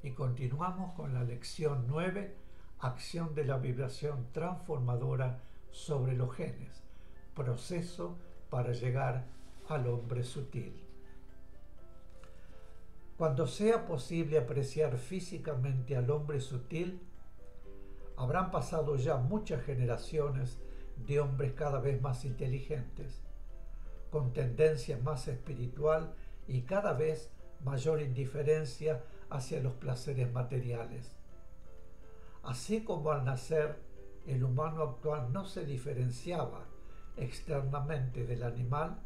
y continuamos con la lección 9, acción de la vibración transformadora sobre los genes, proceso para llegar al hombre sutil. Cuando sea posible apreciar físicamente al hombre sutil, habrán pasado ya muchas generaciones de hombres cada vez más inteligentes, con tendencia más espiritual y cada vez mayor indiferencia hacia los placeres materiales. Así como al nacer el humano actual no se diferenciaba externamente del animal,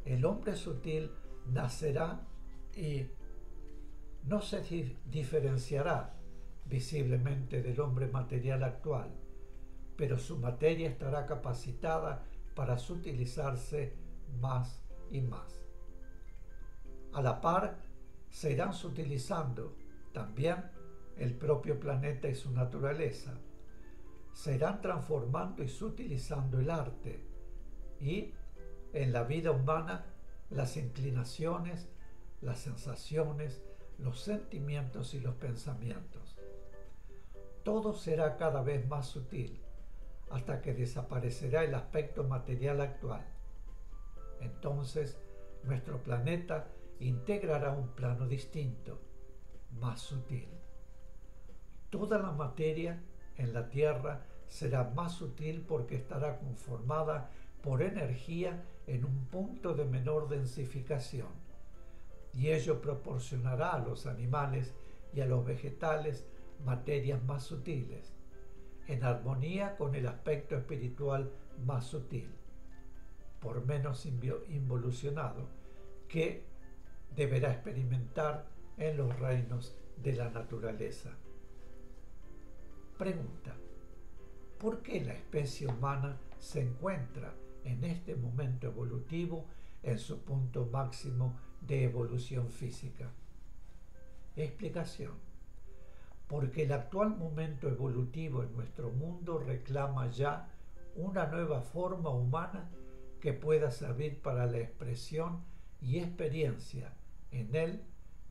el hombre sutil nacerá y no se diferenciará visiblemente del hombre material actual, pero su materia estará capacitada para sutilizarse más y más. A la par, se irán sutilizando también el propio planeta y su naturaleza. Se irán transformando y sutilizando el arte y, en la vida humana, las inclinaciones, las sensaciones, los sentimientos y los pensamientos. Todo será cada vez más sutil, hasta que desaparecerá el aspecto material actual. Entonces, nuestro planeta integrará un plano distinto, más sutil. Toda la materia en la Tierra será más sutil porque estará conformada por energía en un punto de menor densificación, y ello proporcionará a los animales y a los vegetales materias más sutiles, en armonía con el aspecto espiritual más sutil, por menos involucionado, que deberá experimentar en los reinos de la naturaleza. Pregunta: ¿por qué la especie humana se encuentra en este momento evolutivo en su punto máximo de evolución física? Explicación: porque el actual momento evolutivo en nuestro mundo reclama ya una nueva forma humana que pueda servir para la expresión y experiencia en él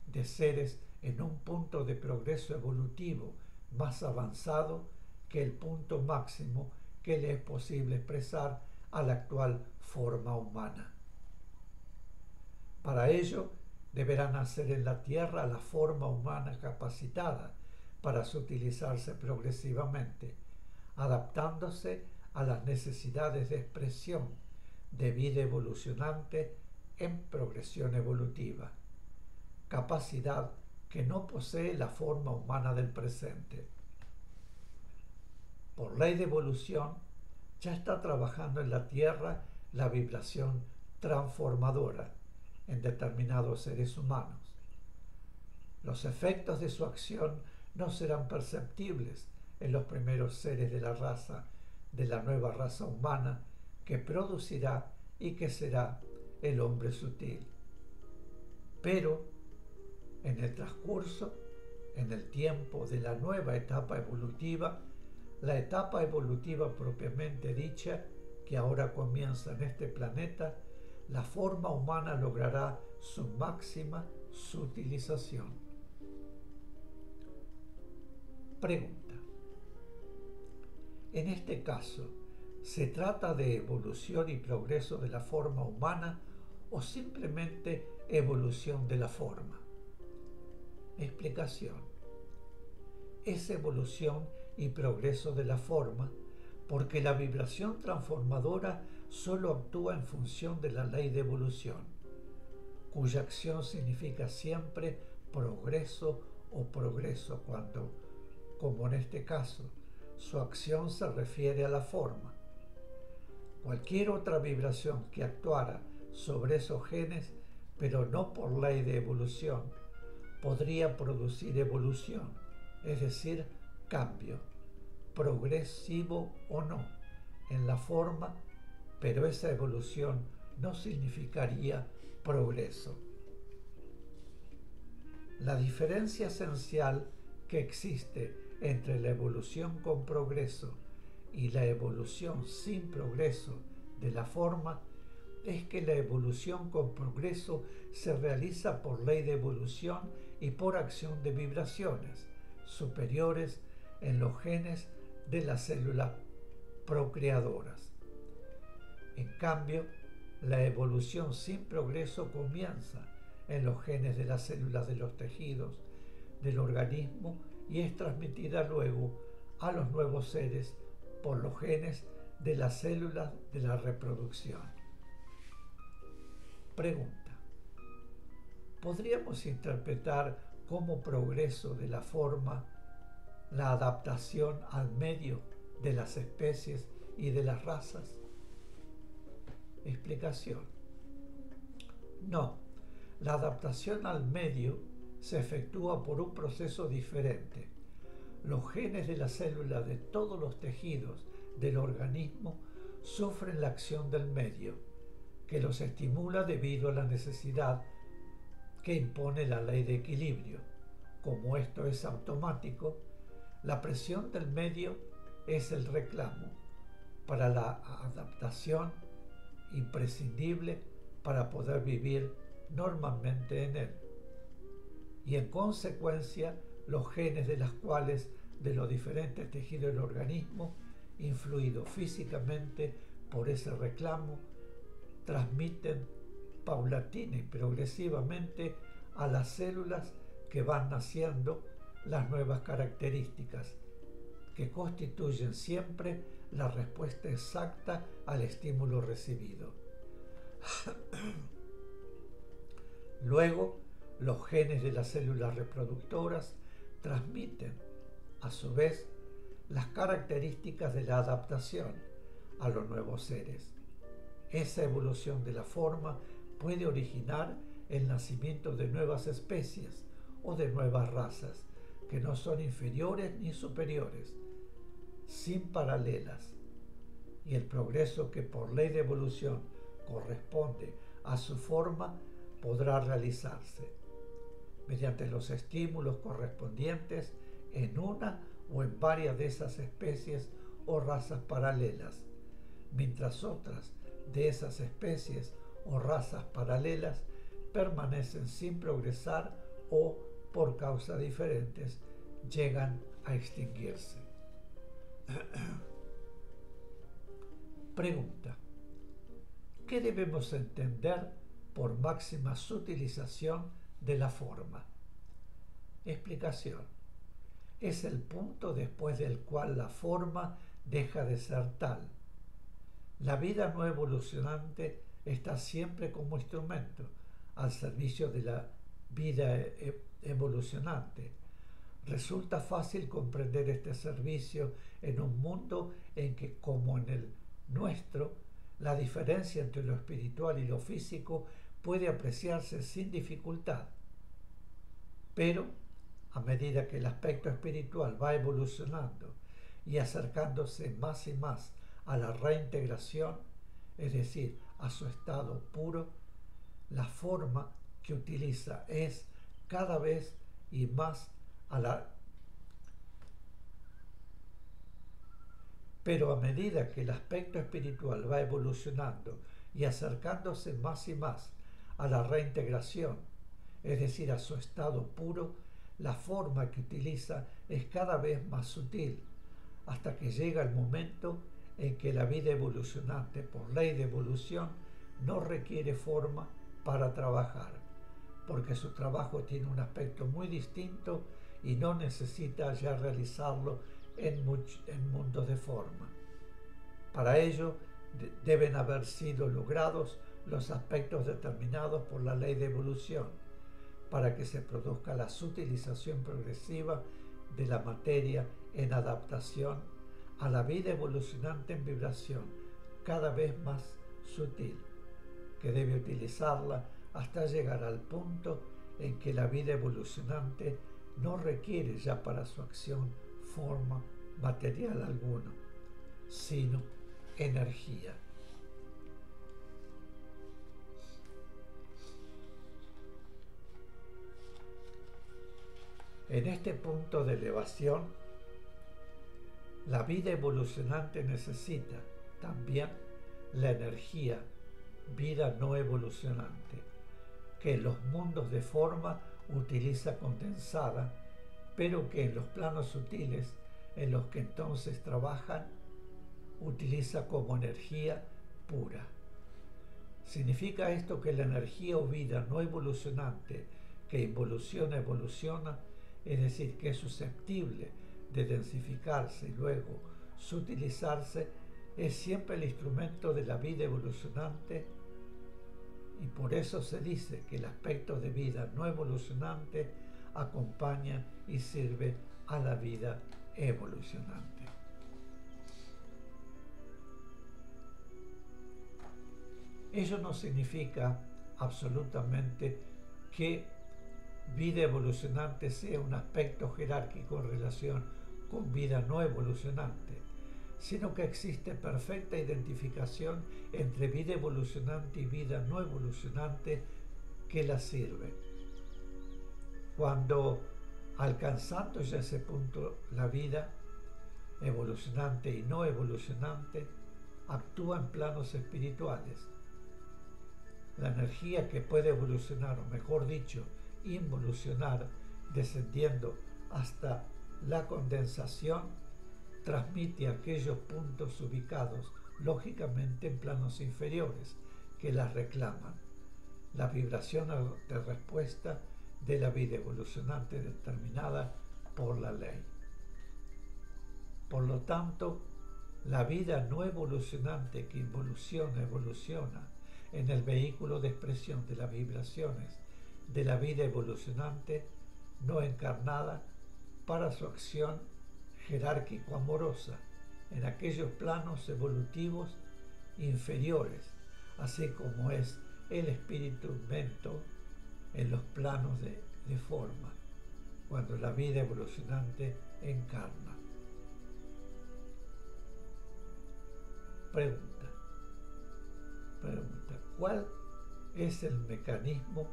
de seres en un punto de progreso evolutivo más avanzado que el punto máximo que le es posible expresar a la actual forma humana. Para ello, deberá nacer en la Tierra la forma humana capacitada para sutilizarse progresivamente, adaptándose a las necesidades de expresión de vida evolucionante en progresión evolutiva, capacidad que no posee la forma humana del presente. Por ley de evolución, ya está trabajando en la Tierra la vibración transformadora en determinados seres humanos. Los efectos de su acción no serán perceptibles en los primeros seres de la nueva raza humana que producirá y que será el hombre sutil. Pero en el transcurso, en el tiempo de la nueva etapa evolutiva, la etapa evolutiva propiamente dicha, que ahora comienza en este planeta, la forma humana logrará su máxima sutilización. Pregunta: en este caso, ¿se trata de evolución y progreso de la forma humana o simplemente evolución de la forma? Explicación: es evolución y progreso de la forma porque la vibración transformadora solo actúa en función de la ley de evolución, cuya acción significa siempre progreso o progreso cuando, como en este caso, su acción se refiere a la forma. Cualquier otra vibración que actuara sobre esos genes, pero no por ley de evolución, podría producir evolución, es decir, cambio, progresivo o no, en la forma, pero esa evolución no significaría progreso. La diferencia esencial que existe entre la evolución con progreso y la evolución sin progreso de la forma es que la evolución con progreso se realiza por ley de evolución y por acción de vibraciones superiores en los genes de las células procreadoras. En cambio, la evolución sin progreso comienza en los genes de las células de los tejidos del organismo y es transmitida luego a los nuevos seres por los genes de las células de la reproducción. Pregunta: ¿podríamos interpretar como progreso de la forma la adaptación al medio de las especies y de las razas? Explicación: no, la adaptación al medio se efectúa por un proceso diferente. Los genes de las células de todos los tejidos del organismo sufren la acción del medio, que los estimula debido a la necesidad que impone la ley de equilibrio. Como esto es automático, la presión del medio es el reclamo para la adaptación imprescindible para poder vivir normalmente en él. Y en consecuencia, los genes de las cuales de los diferentes tejidos del organismo, influidos físicamente por ese reclamo, transmiten paulatina y progresivamente a las células que van naciendo las nuevas características que constituyen siempre la respuesta exacta al estímulo recibido. Luego, los genes de las células reproductoras transmiten, a su vez, las características de la adaptación a los nuevos seres. Esa evolución de la forma puede originar el nacimiento de nuevas especies o de nuevas razas que no son inferiores ni superiores, sin paralelas, y el progreso que por ley de evolución corresponde a su forma podrá realizarse mediante los estímulos correspondientes en una o en varias de esas especies o razas paralelas, mientras otras de esas especies o razas paralelas permanecen sin progresar o, por causas diferentes, llegan a extinguirse. Pregunta: ¿qué debemos entender por máxima sutilización de la forma? Explicación: es el punto después del cual la forma deja de ser tal. La vida no evolucionante está siempre como instrumento al servicio de la vida evolucionante. Resulta fácil comprender este servicio en un mundo en que, como en el nuestro, la diferencia entre lo espiritual y lo físico puede apreciarse sin dificultad. Pero, a medida que el aspecto espiritual va evolucionando y acercándose más y más a la reintegración, es decir, a su estado puro, la forma que utiliza es cada vez y más Pero a medida que el aspecto espiritual va evolucionando y acercándose más y más a la reintegración, es decir, a su estado puro, la forma que utiliza es cada vez más sutil, hasta que llega el momento en que la vida evolucionante, por ley de evolución, no requiere forma para trabajar, porque su trabajo tiene un aspecto muy distinto y no necesita ya realizarlo en mundos de forma. Para ello deben haber sido logrados los aspectos determinados por la ley de evolución, para que se produzca la sutilización progresiva de la materia en adaptación a la vida evolucionante en vibración, cada vez más sutil, que debe utilizarla hasta llegar al punto en que la vida evolucionante no requiere ya para su acción forma material alguna, sino energía. En este punto de elevación, la vida evolucionante necesita también la energía, vida no evolucionante, que en los mundos de forma utiliza condensada, pero que en los planos sutiles en los que entonces trabajan, utiliza como energía pura. ¿Significa esto que la energía o vida no evolucionante que evoluciona, es decir, que es susceptible de densificarse y luego sutilizarse, es siempre el instrumento de la vida evolucionante? Y por eso se dice que el aspecto de vida no evolucionante acompaña y sirve a la vida evolucionante. Ello no significa absolutamente que vida evolucionante sea un aspecto jerárquico en relación con vida no evolucionante, sino que existe perfecta identificación entre vida evolucionante y vida no evolucionante que la sirve. Cuando alcanzando ya ese punto la vida evolucionante y no evolucionante actúa en planos espirituales. La energía que puede evolucionar, o mejor dicho, involucionar, descendiendo hasta la condensación, transmite aquellos puntos ubicados lógicamente en planos inferiores que las reclaman. La vibración de respuesta de la vida evolucionante determinada por la ley. Por lo tanto, la vida no evolucionante que evoluciona en el vehículo de expresión de las vibraciones de la vida evolucionante no encarnada para su acción jerárquico-amorosa en aquellos planos evolutivos inferiores, así como es el espíritu mento en los planos de forma, cuando la vida evolucionante encarna. Pregunta. ¿Cuál es el mecanismo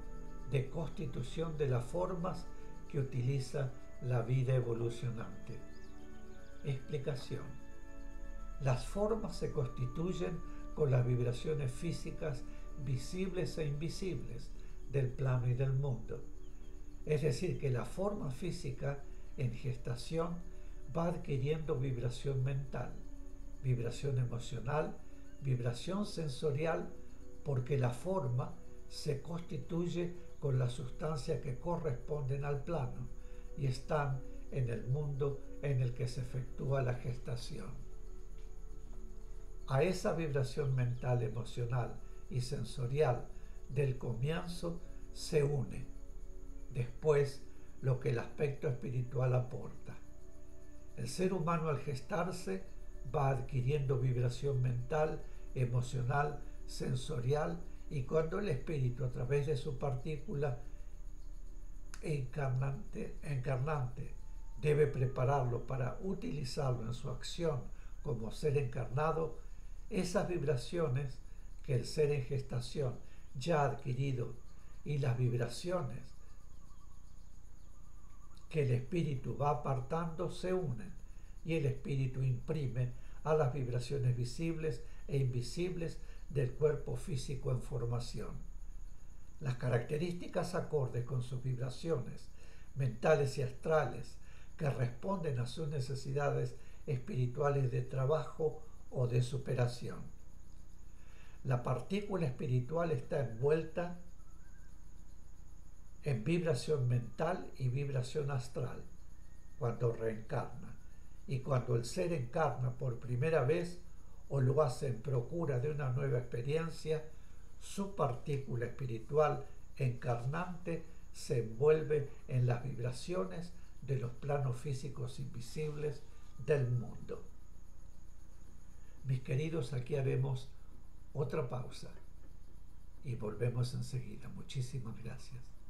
de constitución de las formas que utiliza la vida evolucionante? Explicación. Las formas se constituyen con las vibraciones físicas visibles e invisibles del plano y del mundo. Es decir, que la forma física en gestación va adquiriendo vibración mental, vibración emocional, vibración sensorial, porque la forma se constituye con la sustancia que corresponden al plano y están en el mundo en el que se efectúa la gestación. A esa vibración mental, emocional y sensorial del comienzo se une después lo que el aspecto espiritual aporta. El ser humano al gestarse va adquiriendo vibración mental, emocional, sensorial, y cuando el espíritu a través de su partícula encarnante debe prepararlo para utilizarlo en su acción como ser encarnado, esas vibraciones que el ser en gestación ya ha adquirido y las vibraciones que el espíritu va apartando se unen y el espíritu imprime a las vibraciones visibles e invisibles del cuerpo físico en formación. Las características acordes con sus vibraciones mentales y astrales que responden a sus necesidades espirituales de trabajo o de superación. La partícula espiritual está envuelta en vibración mental y vibración astral cuando reencarna, y cuando el ser encarna por primera vez o lo hace en procura de una nueva experiencia, su partícula espiritual encarnante se envuelve en las vibraciones de los planos físicos invisibles del mundo. Mis queridos, aquí haremos otra pausa y volvemos enseguida. Muchísimas gracias.